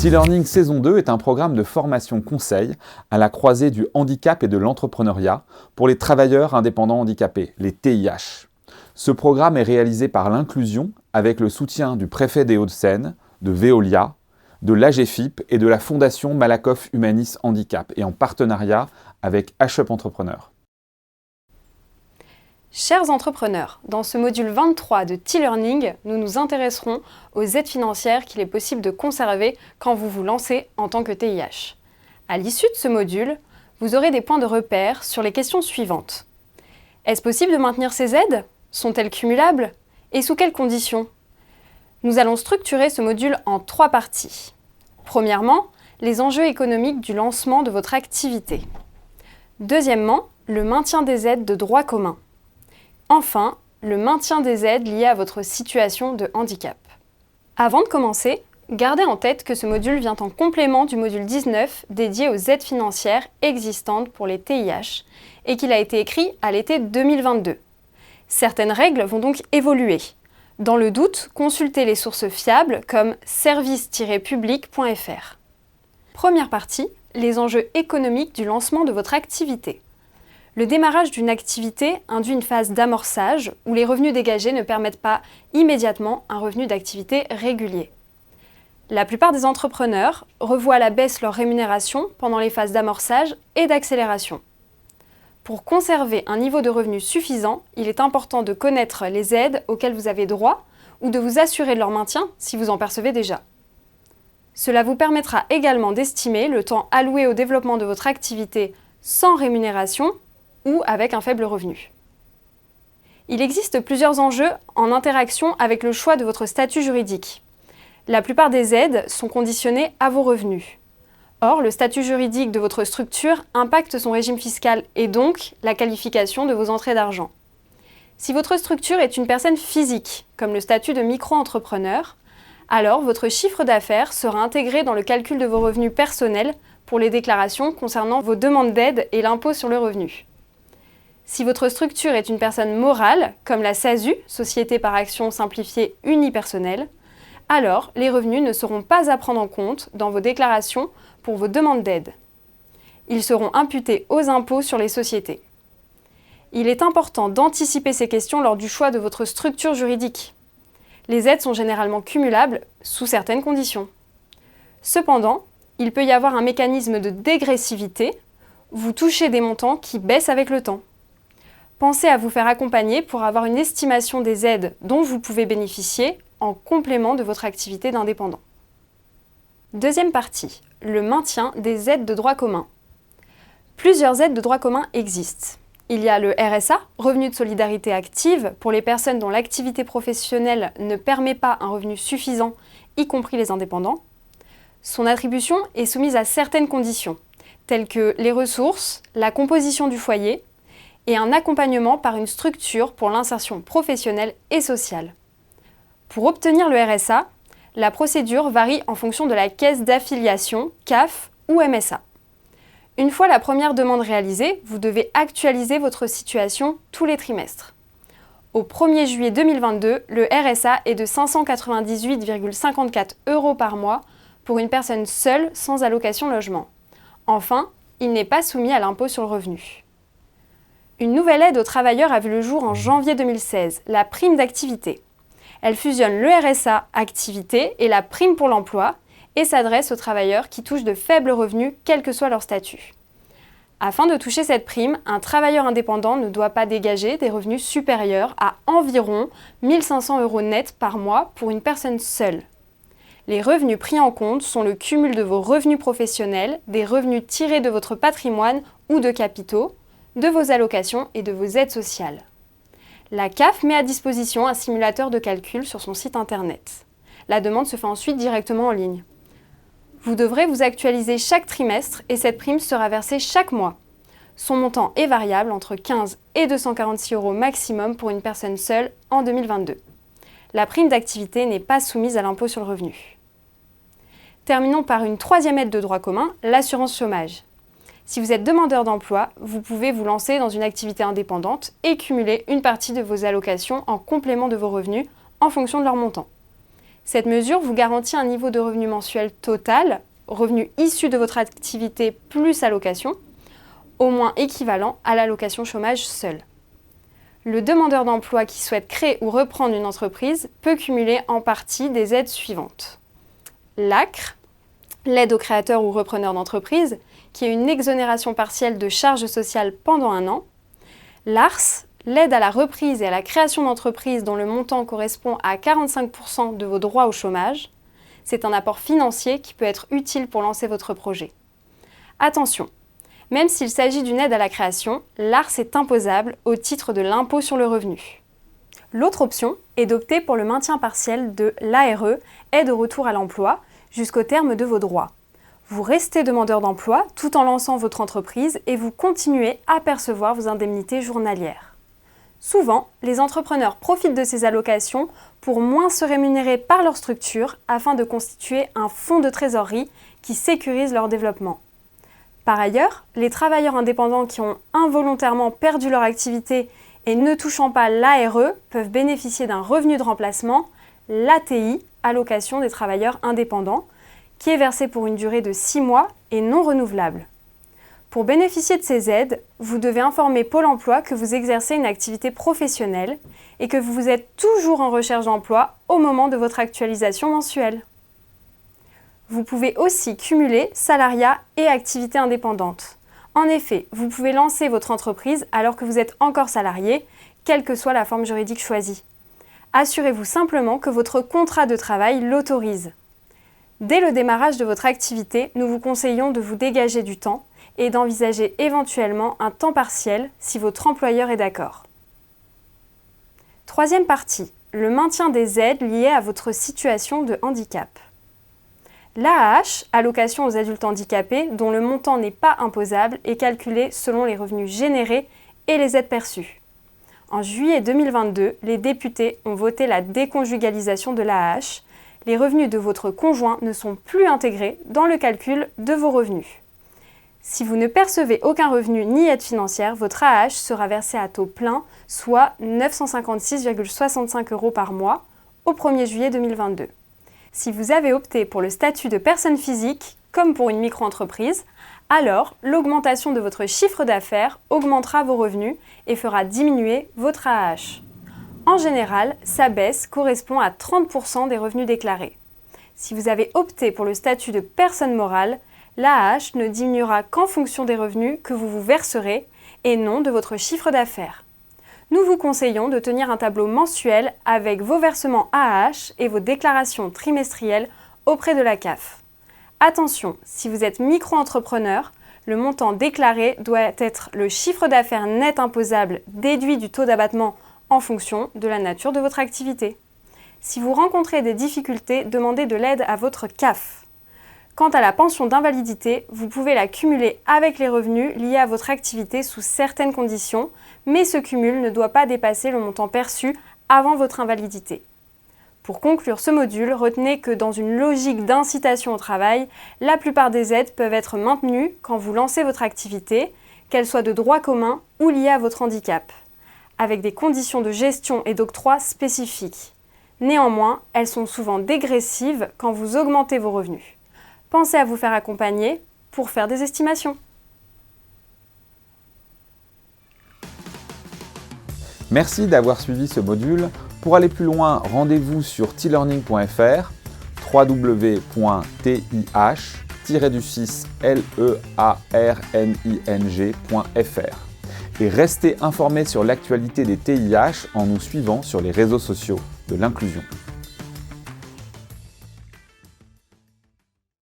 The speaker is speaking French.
T-Learning saison 2 est un programme de formation conseil à la croisée du handicap et de l'entrepreneuriat pour les travailleurs indépendants handicapés, les TIH. Ce programme est réalisé par l'Inclusion avec le soutien du préfet des Hauts-de-Seine, de Veolia, de l'AGFIP et de la Fondation Malakoff Humanis Handicap et en partenariat avec HUP Entrepreneur. Chers entrepreneurs, dans ce module 23 de T-Learning, nous nous intéresserons aux aides financières qu'il est possible de conserver quand vous vous lancez en tant que TIH. À l'issue de ce module, vous aurez des points de repère sur les questions suivantes. Est-ce possible de maintenir ces aides ? Sont-elles cumulables ? Et sous quelles conditions ? Nous allons structurer ce module en 3 parties. Premièrement, les enjeux économiques du lancement de votre activité. Deuxièmement, le maintien des aides de droit commun. Enfin, le maintien des aides liées à votre situation de handicap. Avant de commencer, gardez en tête que ce module vient en complément du module 19 dédié aux aides financières existantes pour les TIH et qu'il a été écrit à l'été 2022. Certaines règles vont donc évoluer. Dans le doute, consultez les sources fiables comme service-public.fr. Première partie, les enjeux économiques du lancement de votre activité. Le démarrage d'une activité induit une phase d'amorçage où les revenus dégagés ne permettent pas immédiatement un revenu d'activité régulier. La plupart des entrepreneurs revoient à la baisse leur rémunération pendant les phases d'amorçage et d'accélération. Pour conserver un niveau de revenu suffisant, il est important de connaître les aides auxquelles vous avez droit ou de vous assurer de leur maintien si vous en percevez déjà. Cela vous permettra également d'estimer le temps alloué au développement de votre activité sans rémunération ou avec un faible revenu. Il existe plusieurs enjeux en interaction avec le choix de votre statut juridique. La plupart des aides sont conditionnées à vos revenus. Or, le statut juridique de votre structure impacte son régime fiscal et donc la qualification de vos entrées d'argent. Si votre structure est une personne physique, comme le statut de micro-entrepreneur, alors votre chiffre d'affaires sera intégré dans le calcul de vos revenus personnels pour les déclarations concernant vos demandes d'aide et l'impôt sur le revenu. Si votre structure est une personne morale, comme la SASU, Société par action simplifiée unipersonnelle, alors les revenus ne seront pas à prendre en compte dans vos déclarations pour vos demandes d'aide. Ils seront imputés aux impôts sur les sociétés. Il est important d'anticiper ces questions lors du choix de votre structure juridique. Les aides sont généralement cumulables sous certaines conditions. Cependant, il peut y avoir un mécanisme de dégressivité. Vous touchez des montants qui baissent avec le temps. Pensez à vous faire accompagner pour avoir une estimation des aides dont vous pouvez bénéficier en complément de votre activité d'indépendant. Deuxième partie, le maintien des aides de droit commun. Plusieurs aides de droit commun existent. Il y a le RSA, Revenu de solidarité active, pour les personnes dont l'activité professionnelle ne permet pas un revenu suffisant, y compris les indépendants. Son attribution est soumise à certaines conditions, telles que les ressources, la composition du foyer et un accompagnement par une structure pour l'insertion professionnelle et sociale. Pour obtenir le RSA, la procédure varie en fonction de la caisse d'affiliation, CAF ou MSA. Une fois la première demande réalisée, vous devez actualiser votre situation tous les trimestres. Au 1er juillet 2022, le RSA est de 598,54 € par mois pour une personne seule sans allocation logement. Enfin, il n'est pas soumis à l'impôt sur le revenu. Une nouvelle aide aux travailleurs a vu le jour en janvier 2016, la prime d'activité. Elle fusionne le RSA activité et la prime pour l'emploi et s'adresse aux travailleurs qui touchent de faibles revenus, quel que soit leur statut. Afin de toucher cette prime, un travailleur indépendant ne doit pas dégager des revenus supérieurs à environ 1 500 € net par mois pour une personne seule. Les revenus pris en compte sont le cumul de vos revenus professionnels, des revenus tirés de votre patrimoine ou de capitaux, de vos allocations et de vos aides sociales. La CAF met à disposition un simulateur de calcul sur son site internet. La demande se fait ensuite directement en ligne. Vous devrez vous actualiser chaque trimestre et cette prime sera versée chaque mois. Son montant est variable entre 15 et 246 € maximum pour une personne seule en 2022. La prime d'activité n'est pas soumise à l'impôt sur le revenu. Terminons par une troisième aide de droit commun, l'assurance chômage. Si vous êtes demandeur d'emploi, vous pouvez vous lancer dans une activité indépendante et cumuler une partie de vos allocations en complément de vos revenus en fonction de leur montant. Cette mesure vous garantit un niveau de revenu mensuel total, revenu issu de votre activité plus allocation, au moins équivalent à l'allocation chômage seule. Le demandeur d'emploi qui souhaite créer ou reprendre une entreprise peut cumuler en partie des aides suivantes. L'ACRE, l'aide au créateur ou repreneur d'entreprise, qui est une exonération partielle de charges sociales pendant 1 an. L'ARS, l'aide à la reprise et à la création d'entreprise dont le montant correspond à 45% de vos droits au chômage. C'est un apport financier qui peut être utile pour lancer votre projet. Attention, même s'il s'agit d'une aide à la création, l'ARS est imposable au titre de l'impôt sur le revenu. L'autre option est d'opter pour le maintien partiel de l'ARE, aide au retour à l'emploi, jusqu'au terme de vos droits. Vous restez demandeur d'emploi tout en lançant votre entreprise et vous continuez à percevoir vos indemnités journalières. Souvent, les entrepreneurs profitent de ces allocations pour moins se rémunérer par leur structure afin de constituer un fonds de trésorerie qui sécurise leur développement. Par ailleurs, les travailleurs indépendants qui ont involontairement perdu leur activité et ne touchant pas l'ARE peuvent bénéficier d'un revenu de remplacement, l'ATI, allocation des travailleurs indépendants, qui est versé pour une durée de 6 mois et non renouvelable. Pour bénéficier de ces aides, vous devez informer Pôle emploi que vous exercez une activité professionnelle et que vous êtes toujours en recherche d'emploi au moment de votre actualisation mensuelle. Vous pouvez aussi cumuler salariat et activité indépendante. En effet, vous pouvez lancer votre entreprise alors que vous êtes encore salarié, quelle que soit la forme juridique choisie. Assurez-vous simplement que votre contrat de travail l'autorise. Dès le démarrage de votre activité, nous vous conseillons de vous dégager du temps et d'envisager éventuellement un temps partiel si votre employeur est d'accord. Troisième partie, le maintien des aides liées à votre situation de handicap. L'AAH, allocation aux adultes handicapés, dont le montant n'est pas imposable, est calculé selon les revenus générés et les aides perçues. En juillet 2022, les députés ont voté la déconjugalisation de l'AAH. Les revenus de votre conjoint ne sont plus intégrés dans le calcul de vos revenus. Si vous ne percevez aucun revenu ni aide financière, votre AAH sera versée à taux plein, soit 956,65 € par mois, au 1er juillet 2022. Si vous avez opté pour le statut de personne physique, comme pour une micro-entreprise, alors l'augmentation de votre chiffre d'affaires augmentera vos revenus et fera diminuer votre AAH. En général, sa baisse correspond à 30% des revenus déclarés. Si vous avez opté pour le statut de personne morale, l'AAH ne diminuera qu'en fonction des revenus que vous vous verserez et non de votre chiffre d'affaires. Nous vous conseillons de tenir un tableau mensuel avec vos versements AAH et vos déclarations trimestrielles auprès de la CAF. Attention, si vous êtes micro-entrepreneur, le montant déclaré doit être le chiffre d'affaires net imposable déduit du taux d'abattement en fonction de la nature de votre activité. Si vous rencontrez des difficultés, demandez de l'aide à votre CAF. Quant à la pension d'invalidité, vous pouvez la cumuler avec les revenus liés à votre activité sous certaines conditions, mais ce cumul ne doit pas dépasser le montant perçu avant votre invalidité. Pour conclure ce module, retenez que dans une logique d'incitation au travail, la plupart des aides peuvent être maintenues quand vous lancez votre activité, qu'elles soient de droit commun ou liées à votre handicap, avec des conditions de gestion et d'octroi spécifiques. Néanmoins, elles sont souvent dégressives quand vous augmentez vos revenus. Pensez à vous faire accompagner pour faire des estimations. Merci d'avoir suivi ce module. Pour aller plus loin, rendez-vous sur tlearning.fr, www.tih-learning.fr et restez informés sur l'actualité des TIH en nous suivant sur les réseaux sociaux de l'inclusion.